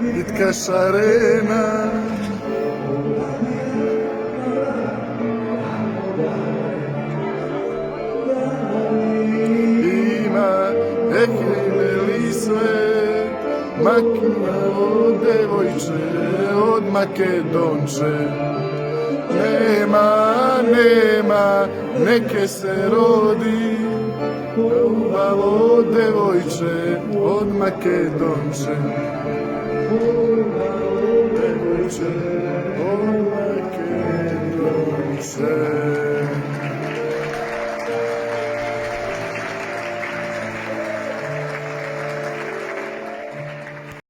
bitka šarena. Ima ehimeli sve, maknuo devojče od Makedonče. Nema, neke se rodi, ljubavo devojče od Makedonče. Devojče od Makedonče.